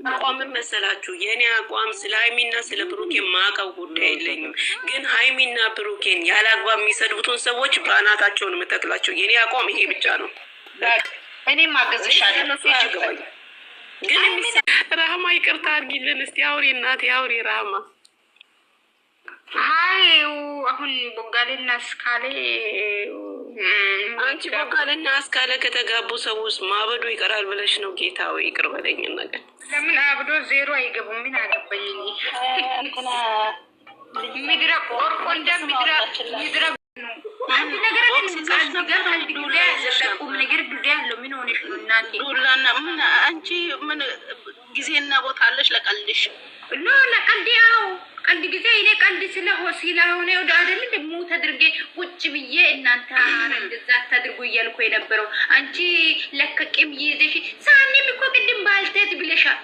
አቋም መሰላችሁ? የኔ አቋም ስለ ሃይሚና ስለ ብሩኬን ማቀው ጉዳይ የለኝም። ግን ሃይሚና ብሩኬን ያላግባብ የሚሰድቡትን ሰዎች በአናታቸውን የምተክላቸው የኔ አቋም ይሄ ብቻ ነው። እኔም አገዝሻለሁ። ግን ራህማ ይቅርታ አድርጊልን እስቲ። አውሪ እናቴ አውሪ ራህማ። አይ አሁን ቦጋሌና እስካሌ አንቺ ቦጋሌና እስካሌ ከተጋቡ ሰዎች ማበዱ ይቀራል ብለሽ ነው? ጌታ ወይ ይቅር በለኝ ነገር። ለምን አብዶ ዜሮ አይገቡም? ምን አገባኝ እንትና ምድረ ቆርቆ እንደ ምድረ አንድ ነገር ነገር ጊዜ ያለው ምን ሆነሽ ነው እናቴ? ዱላና ምን አንቺ ምን ጊዜና ቦታ አለሽ ለቀልድሽ? ኖ ለቀልድ ያው ቀልድ ጊዜ እኔ ቀልድ ስለሆነ ወደ አይደል ደግሞ ተድርጌ ቁጭ ብዬ እናንተ እንደዛ ታድርጉ እያልኩ የነበረው አንቺ ለከቅም ይዘሽ ሳኔም እኮ ቅድም ባልተት ብለሻል።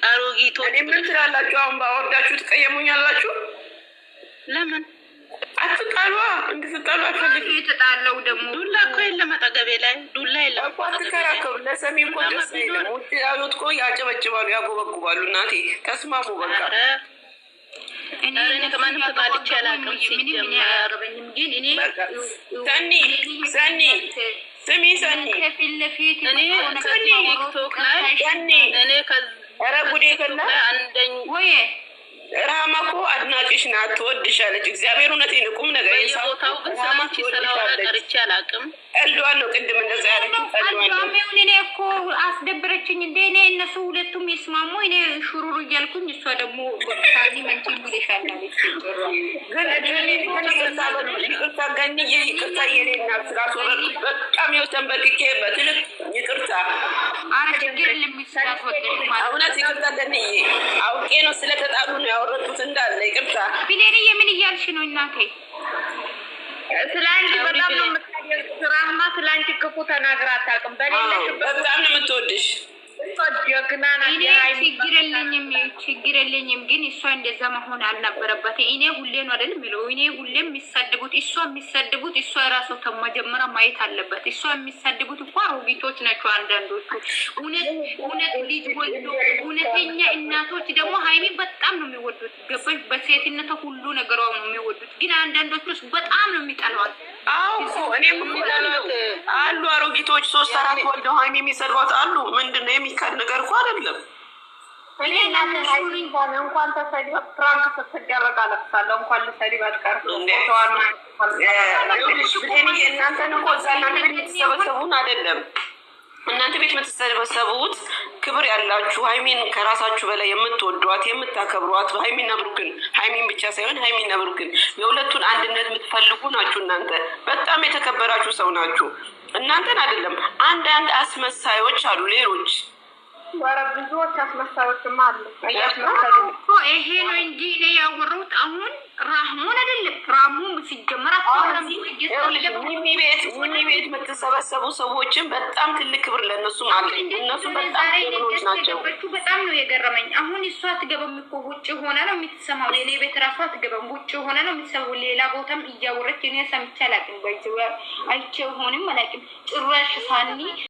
አሮጊቶ ምን ትላላችሁ? አሁን ባወርዳችሁ ትቀየሙኛላችሁ። ለምን አትጣሉ? እንድትጣሉ አልፈልግም። የተጣለው ደግሞ ዱላ እኮ የለም አጠገቤ ላይ ዱላ የለም እኮ አትከራከሩ። ለሰሚ እኮ ደስ አይልም። ውጭ ያሉት እኮ ያጨበጭባሉ፣ ያጎበጉባሉ። እናቴ ተስማሙ በቃ። እኔ ከማንም ተጣልቼ አላውቅም። ሲጀመር ግን እኔ ሰኒ ስሚ ሰኒ እኔ ቲክቶክ ላይ እኔ ኧረ ጉዴ ፈላ አንደኝ ወይ ራህማ እኮ አድናቂሽ ናት፣ ትወድሻለች። እግዚአብሔር እውነቴን ቁም ነገር የቦታው ግን ሰማች ስለሆነ ቀርቼ አላውቅም። ቀልዷን ነው ቅድም እንደዛ ያለችው ቀልዷን ነው። እኔ እኮ አስደብረችኝ እንደ እኔ እነሱ ሁለቱም ይስማሙ እኔ ሹሩሩ እያልኩኝ እሷ ደግሞ ታኒ መንቺ ይልሻል ማለት ይቅርታ ገንዬ ይቅርታ የኔ እናት ስላስወረድኩሽ በጣም ይኸው ተንበርክኬ በትልቅ ይቅርታ። ኧረ ችግር የለም ስላስወረድኩሽ ማለት እውነት ይቅርታ ገንዬ አውቄ ነው ስለተጣሉ ነው ያወረድኩት እንዳለ ይቅርታ። ቢሌንዬ ምን እያልሽ ነው እናቴ? ስለአንቺ በጣም ነው የምታደርግ ራህማ። ስለአንቺ ክፉ ተናግራ አታውቅም። በሌለሽበት በጣም ነው የምትወድሽ። ጀግና ናት። ችግር የለኝም ግን እሷ እንደዛ መሆን አልነበረበት። እኔ ሁሌ ነው አይደል የሚለው እኔ ሁሌ የሚሳድቡት እሷ ራሱ ተመጀመሪያ ማየት አለበት። እሷ የሚሳድቡት እኮ አሮጊቶች ናቸው አንዳንዶቹ። እውነት ልጅ ወልዶ እውነተኛ እናቶች ደግሞ ሃይሚ በጣም ነው የሚወዱት። ገባሽ? በሴትነቷ ሁሉ ነገሯ ነው የሚወዱት። ግን አንዳንዶቹ በጣም ነው የሚጠሏት። አዎ እኔም የሚጠሏት አሉ። አሮጊቶች 3-4 ወልደው ሃይሚ የሚሰድቧት አሉ። ምንድን ነው የሚካድ ነገር እኮ አይደለም። እኔ እንኳን ተሰድባ ፍራንክ ስትደረግ አለቅሳለሁ። እንኳን ልሰድብ አትቀርም። እናንተን እኮ እዛ እናንተ ቤት የምትሰበሰቡን አይደለም። እናንተ ቤት የምትሰበሰቡት ክብር ያላችሁ ሃይሚን ከራሳችሁ በላይ የምትወዷት የምታከብሯት ሃይሚና ብሩክን ሃይሚን ብቻ ሳይሆን ሃይሚና ብሩክን የሁለቱን አንድነት የምትፈልጉ ናችሁ። እናንተ በጣም የተከበራችሁ ሰው ናችሁ። እናንተን አይደለም። አንዳንድ አስመሳዮች አሉ ሌሎች ብዙዎች አስመሳዮችም አሉ። ይሄ ነው እንጂ እኔ ያወራሁት አሁን ራህሙን አይደለም። ራህሙን ሲጀመር ሚሚ ቤት የምትሰበሰቡ ሰዎችን በጣም ትልቅ ክብር ለእነሱ ማለት እነሱ በጣም ክብሮች ናቸው። በጣም ነው የገረመኝ። አሁን እሷ አትገባም እኮ ውጭ ሆነ ነው የምትሰማው። ሌላ ቤት ራሷ አትገባም ውጭ ሆነ ነው የምትሰማው። ሌላ ቦታም እያወረች እኔ ሰምቼ አላውቅም። አይቼው ሆንም አላውቅም ጭራሽ ሳኒ